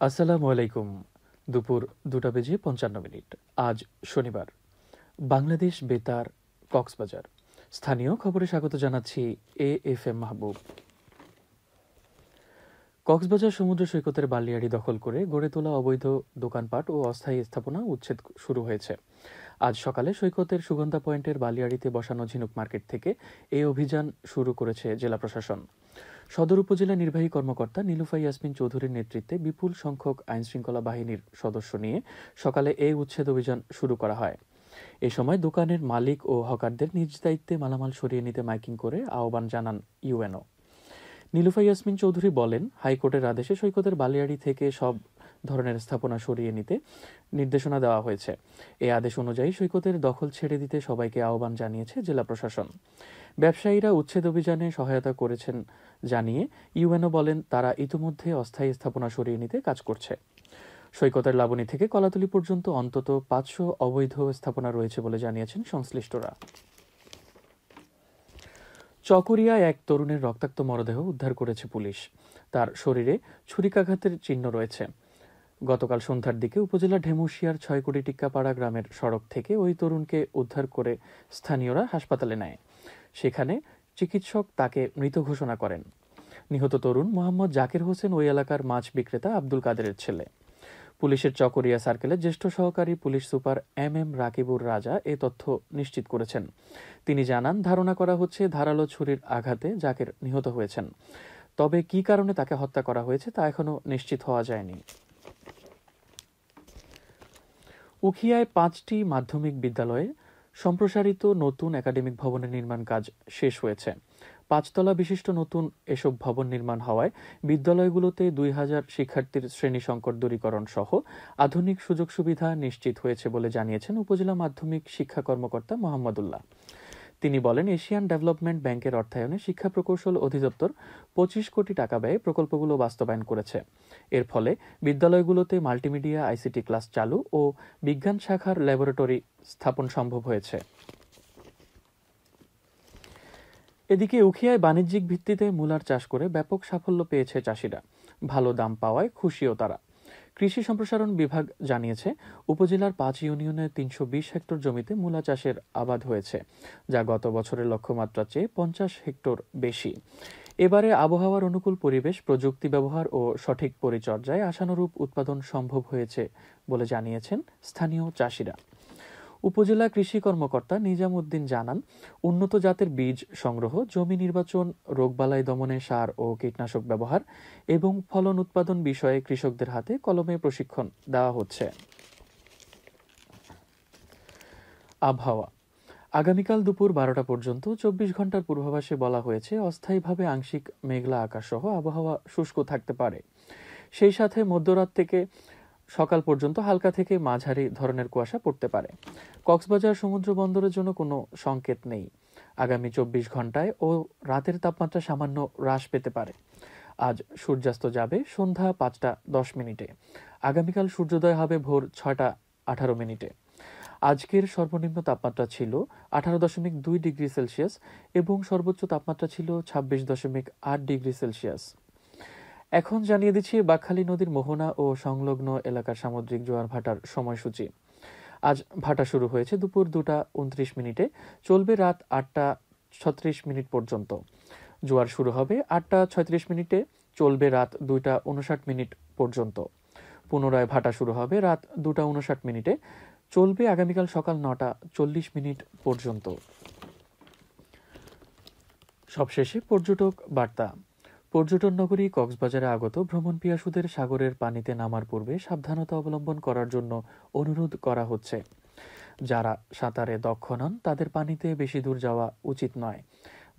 আসসালামু আলাইকুম। দুপুর 2:55 আজ শনিবার। বাংলাদেশ বেতার, কক্সবাজার। স্থানীয় খবরে স্বাগত জানাচ্ছি এএফএম মাহবুব। কক্সবাজার সমুদ্র সৈকতের বালিয়াড়ি দখল করে গড়ে তোলা অবৈধ দোকানপাট ও অস্থায়ী স্থাপনা উচ্ছেদ শুরু হয়েছে। আজ সকালে সৈকতের সুগন্ধা পয়েন্টের বালিয়াড়িতে বসানো ঝিনুক মার্কেট থেকে এই অভিযান শুরু করেছে জেলা প্রশাসন। সদর উপজেলা নির্বাহী কর্মকর্তা নীলুফা ইয়াসমিন চৌধুরীর নেতৃত্বে বিপুল সংখ্যক আইনশৃঙ্খলা বাহিনীর সদস্য নিয়ে সকালে এই উচ্ছেদ অভিযান শুরু করা হয়। এ সময় দোকানের মালিক ও হকারদের নিজ দায়িত্বে মালামাল সরিয়ে নিতে মাইকিং করে আহ্বান জানান ইউএনও। নীলুফা ইয়াসমিন চৌধুরী বলেন, হাইকোর্টের আদেশে সৈকতের বালিয়াড়ি থেকে সব ধরনের স্থাপনা সরিয়ে নিতে নির্দেশনা দেওয়া হয়েছে। এই আদেশ অনুযায়ী সৈকতের দখল ছেড়ে দিতে সবাইকে আহ্বান জানিয়েছে জেলা প্রশাসন। ব্যবসায়ীরা উচ্ছেদ অভিযানে সহায়তা করেছেন জানিয়ে ইউএনও বলেন, তারা ইতিমধ্যে অস্থায়ী স্থাপনা সরিয়ে নিতে কাজ করছে। সৈকতের লাবণী থেকে কলাতলী পর্যন্ত অন্তত 500 অবৈধ স্থাপনা রয়েছে বলে জানিয়েছেন সংশ্লিষ্টরা। চকরিয়ায় এক তরুণের রক্তাক্ত মরদেহ উদ্ধার করেছে পুলিশ। তার শরীরে ছুরিকাঘাতের চিহ্ন রয়েছে। গতকাল সন্ধ্যার দিকে উপজেলার ঢেমুশিয়ার 6 কোটি টিক্কাপাড়া গ্রামের সড়ক থেকে ওই তরুণকে উদ্ধার করে স্থানীয়রা হাসপাতালে নেয়। সেখানে চিকিৎসক তাকে মৃত ঘোষণা করেন। নিহত তরুণ মোহাম্মদ জাকির হোসেন ওই এলাকার মাছ বিক্রেতা আব্দুল কাদেরের ছেলে। পুলিশের চকরিয়া সার্কেলের জ্যেষ্ঠ সহকারী পুলিশ সুপার এম রাকিবুর রাজা এ তথ্য নিশ্চিত করেছেন। তিনি জানান, ধারণা করা হচ্ছে ধারালো ছুরির আঘাতে জাকির নিহত হয়েছেন। তবে কী কারণে তাকে হত্যা করা হয়েছে তা এখনো নিশ্চিত হওয়া যায়নি। উখিয়ায় 5টি মাধ্যমিক বিদ্যালয়ে সম্প্রসারিত নতুন একাডেমিক ভবনের নির্মাণ কাজ শেষ হয়েছে। 5 তলা বিশিষ্ট নতুন এসব ভবন নির্মাণ হওয়ায় বিদ্যালয়গুলোতে 2000 শিক্ষার্থীর শ্রেণী সংকট দূরীকরণ সহ আধুনিক সুযোগ সুবিধা নিশ্চিত হয়েছে বলে জানিয়েছেন উপজেলা মাধ্যমিক শিক্ষা কর্মকর্তা মোহাম্মদুল্লাহ। তিনি বলেন, এশিয়ান ডেভেলপমেন্ট ব্যাংকের অর্থায়নে শিক্ষা প্রকৌশল অধিদপ্তর 25 কোটি টাকা ব্যয়ে প্রকল্পগুলো বাস্তবায়ন করেছে। এর ফলে বিদ্যালয়গুলোতে মাল্টিমিডিয়া আইসিটি ক্লাস চালু ও বিজ্ঞান শাখার ল্যাবরেটরি স্থাপন সম্ভব হয়েছে। এদিকে উখিয়ায় বাণিজ্যিক ভিত্তিতে মূলার চাষ করে ব্যাপক সাফল্য পেয়েছে চাষিরা। ভালো দাম পাওয়ায় খুশিও তারা। কৃষি সম্প্রসারণ বিভাগ জানিয়েছে, উপজেলার 5 ইউনিয়নে 320 হেক্টর জমিতে মূলা চাষের আবাদ হয়েছে, যা গত বছরের লক্ষ্যমাত্রার চেয়ে 50 হেক্টর বেশি। এবারে আবহাওয়ার অনুকূল পরিবেশ, প্রযুক্তি ব্যবহার ও সঠিক পরিচর্যায় আশানুরূপ উৎপাদন সম্ভব হয়েছে বলে জানিয়েছেন স্থানীয় চাষিরা। উপজেলা কৃষি কর্মকর্তা নিজাম উদ্দিন জানান, উন্নত জাতের বীজ সংগ্রহ, জমি নির্বাচন, রোগবালাই দমনে সার ও কীটনাশক ব্যবহার এবং ফলন উৎপাদন বিষয়ে কৃষকদের হাতে কলমে প্রশিক্ষণ দেওয়া হচ্ছে। আবহাওয়া। আগামীকাল দুপুর 12টা পর্যন্ত 24 ঘন্টার পূর্বাভাসে বলা হয়েছে, অস্থায়ীভাবে আংশিক মেঘলা আকাশ সহ আবহাওয়া শুষ্ক থাকতে পারে। সেই সাথে মধ্যরাত থেকে সকাল পর্যন্ত হালকা থেকে মাঝারি ধরনের কুয়াশা পড়তে পারে। কক্সবাজার সমুদ্র বন্দরের জন্য কোনো সংকেত নেই। আগামী 24 ঘন্টায় ও রাতের তাপমাত্রা সামান্য হ্রাস পেতে পারে। আজ সূর্যাস্ত যাবে সন্ধ্যা 5:10। আগামীকাল সূর্যোদয় হবে ভোর 6:18। আজকের সর্বনিম্ন তাপমাত্রা ছিল 18.2 ডিগ্রি সেলসিয়াস এবং সর্বোচ্চ তাপমাত্রা ছিল 26.8 ডিগ্রি সেলসিয়াস। এখন জানিয়ে দিচ্ছি বাকখালী নদীর মোহনা ও সংলগ্ন এলাকার সামুদ্রিক জোয়ার ভাটার সময়সূচি। আজ ভাটা শুরু হয়েছে দুপুর 2:29, চলবে রাত 8:36 পর্যন্ত। জোয়ার শুরু হবে 8:36, চলবে রাত 2:59 পর্যন্ত। পুনরায় ভাটা শুরু হবে রাত 2:59, চলবে আগামীকাল সকাল 9:40 পর্যন্ত। সবশেষে পর্যটক বার্তা। পর্যটন নগরী কক্সবাজারে আগত ভ্রমণ পিয়াসুদের সাগরের পানিতে নামার পূর্বে সাবধানতা অবলম্বন করার জন্য অনুরোধ করা হচ্ছে। যারা সাঁতারে দক্ষ নন তাদের পানিতে বেশি দূর যাওয়া উচিত নয়।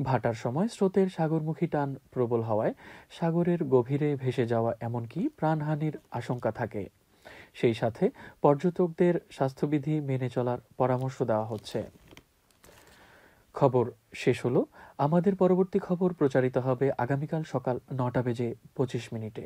ভাটার সময় স্রোতের সাগরমুখী টান প্রবল হওয়ায় সাগরের গভীরে ভেসে যাওয়া এমনকি প্রাণহানির আশঙ্কা থাকে। সেই সাথে পর্যটকদের স্বাস্থ্যবিধি মেনে চলার পরামর্শ দেওয়া হচ্ছে। খবর শেষ হলো। আমাদের পরবর্তী খবর প্রচারিত হবে আগামীকাল সকাল 9:25।